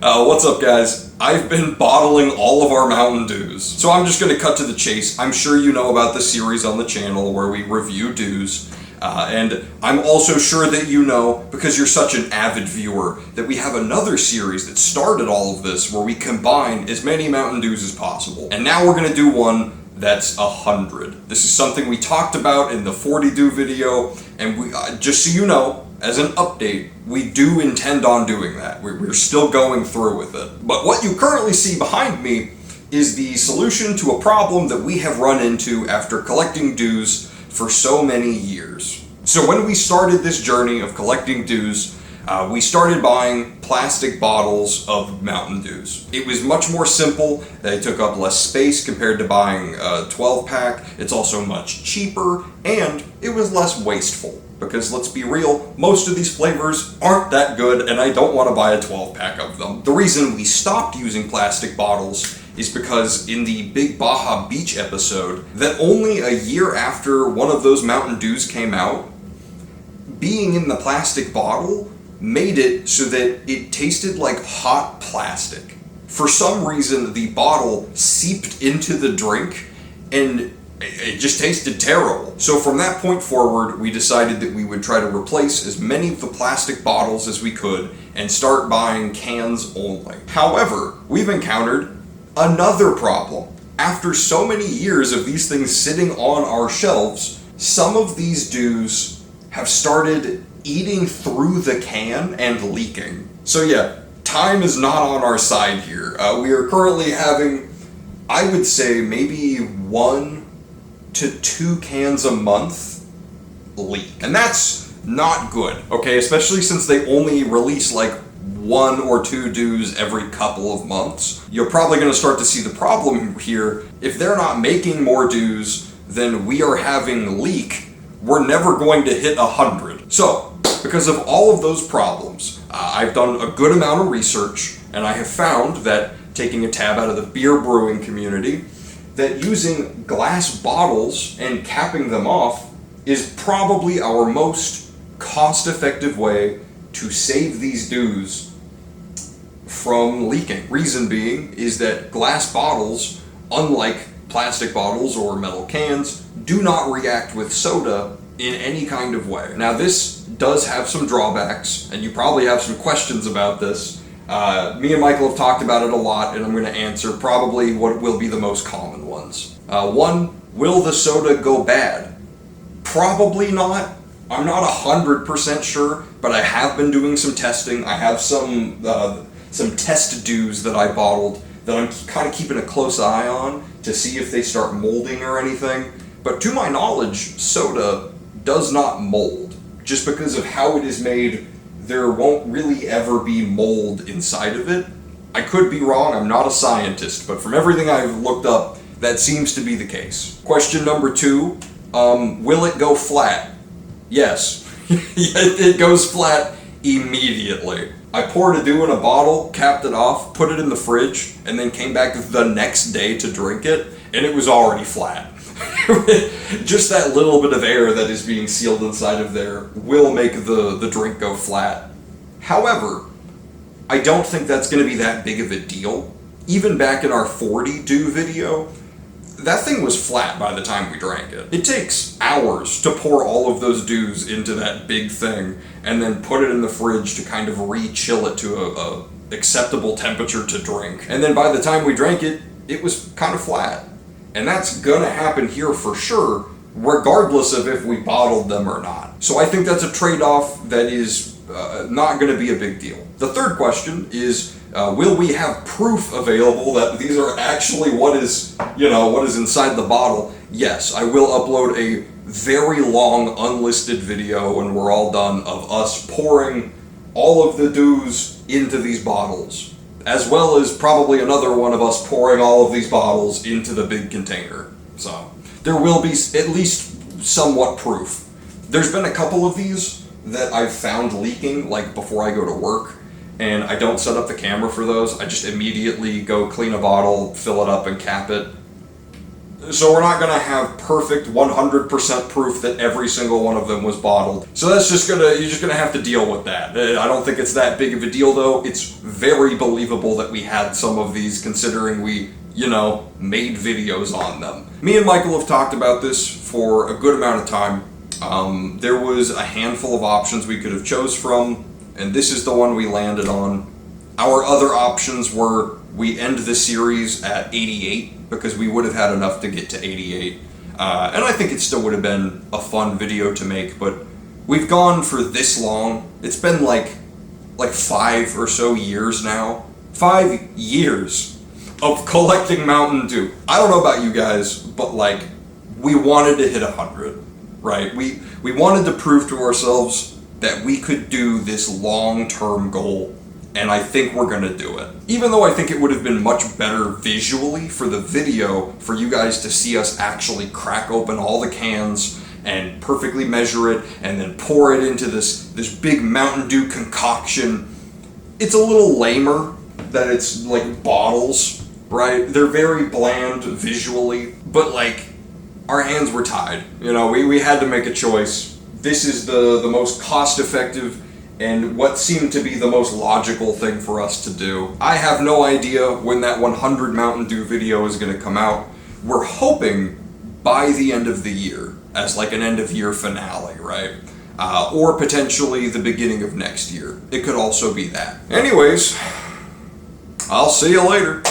What's up, guys? I've been bottling all of our Mountain Dews. So I'm just gonna cut to the chase. I'm sure you know about the series on the channel where we review dews. And I'm also sure that you know, because you're such an avid viewer, that we have another series that started all of this where we combine as many Mountain Dews as possible. And now we're gonna do one that's 100. This is something we talked about in the 40 Dew video, and we just so you know, as an update, we do intend on doing that. We're still going through with it. But what you currently see behind me is the solution to a problem that we have run into after collecting dews for so many years. So when we started this journey of collecting dews, we started buying plastic bottles of Mountain Dews. It was much more simple. They took up less space compared to buying a 12-pack. It's also much cheaper, and it was less wasteful. Because let's be real, most of these flavors aren't that good, and I don't want to buy a 12-pack of them. The reason we stopped using plastic bottles is because in the Big Baja Beach episode, that only a year after one of those Mountain Dews came out, being in the plastic bottle made it so that it tasted like hot plastic. For some reason, the bottle seeped into the drink, and it just tasted terrible. So from that point forward, we decided that we would try to replace as many of the plastic bottles as we could and start buying cans only. However, we've encountered another problem. After so many years of these things sitting on our shelves, some of these dews have started eating through the can and leaking. So yeah, time is not on our side here. We are currently having, I would say, maybe 1 to 2 cans a month leak. And that's not good, okay? Especially since they only release like 1 or 2 dews every couple of months. You're probably gonna start to see the problem here. If they're not making more dews than we are having leak, we're never going to hit 100. So, because of all of those problems, I've done a good amount of research, and I have found that, taking a tab out of the beer brewing community, that using glass bottles and capping them off is probably our most cost-effective way to save these dews from leaking. Reason being is that glass bottles, unlike plastic bottles or metal cans, do not react with soda in any kind of way. Now this does have some drawbacks, and you probably have some questions about this. Me and Michael have talked about it a lot, and I'm going to answer probably what will be the most common ones. 1, will the soda go bad? Probably not. I'm not 100% sure, but I have been doing some testing. I have some test dews that I bottled that I'm kind of keeping a close eye on to see if they start molding or anything. But to my knowledge, soda does not mold. Just because of how it is made, there won't really ever be mold inside of it. I could be wrong, I'm not a scientist, but from everything I've looked up, that seems to be the case. Question number 2, will it go flat? Yes, it goes flat immediately. I poured a dew in a bottle, capped it off, put it in the fridge, and then came back the next day to drink it, and it was already flat. Just that little bit of air that is being sealed inside of there will make the drink go flat. However, I don't think that's going to be that big of a deal. Even back in our 40 Dew video, that thing was flat by the time we drank it. It takes hours to pour all of those dews into that big thing and then put it in the fridge to kind of re-chill it to a acceptable temperature to drink. And then by the time we drank it, it was kind of flat. And that's gonna happen here for sure, regardless of if we bottled them or not. So I think that's a trade-off that is not gonna be a big deal. The third question is, will we have proof available that these are actually what is inside the bottle? Yes, I will upload a very long unlisted video when we're all done of us pouring all of the dews into these bottles, as well as probably another one of us pouring all of these bottles into the big container. So there will be at least somewhat proof. There's been a couple of these that I've found leaking, like before I go to work, and I don't set up the camera for those. I just immediately go clean a bottle, fill it up, and cap it. So we're not going to have perfect 100% proof that every single one of them was bottled. So you're just going to have to deal with that. I don't think it's that big of a deal though. It's very believable that we had some of these considering we, made videos on them. Me and Michael have talked about this for a good amount of time. There was a handful of options we could have chose from, and this is the one we landed on. Our other options were we end the series at 88 because we would have had enough to get to 88. And I think it still would have been a fun video to make, but we've gone for this long. It's been like 5 or so years now. 5 years of collecting Mountain Dew. I don't know about you guys, but we wanted to hit 100, right? We wanted to prove to ourselves that we could do this long-term goal, and I think we're gonna do it. Even though I think it would have been much better visually for the video for you guys to see us actually crack open all the cans and perfectly measure it and then pour it into this big Mountain Dew concoction. It's a little lamer that it's like bottles, right? They're very bland visually, but our hands were tied. We had to make a choice. This is the most cost-effective and what seemed to be the most logical thing for us to do. I have no idea when that 100 Mountain Dew video is going to come out. We're hoping by the end of the year, as an end-of-year finale, right? Or potentially the beginning of next year. It could also be that. Anyways, I'll see you later.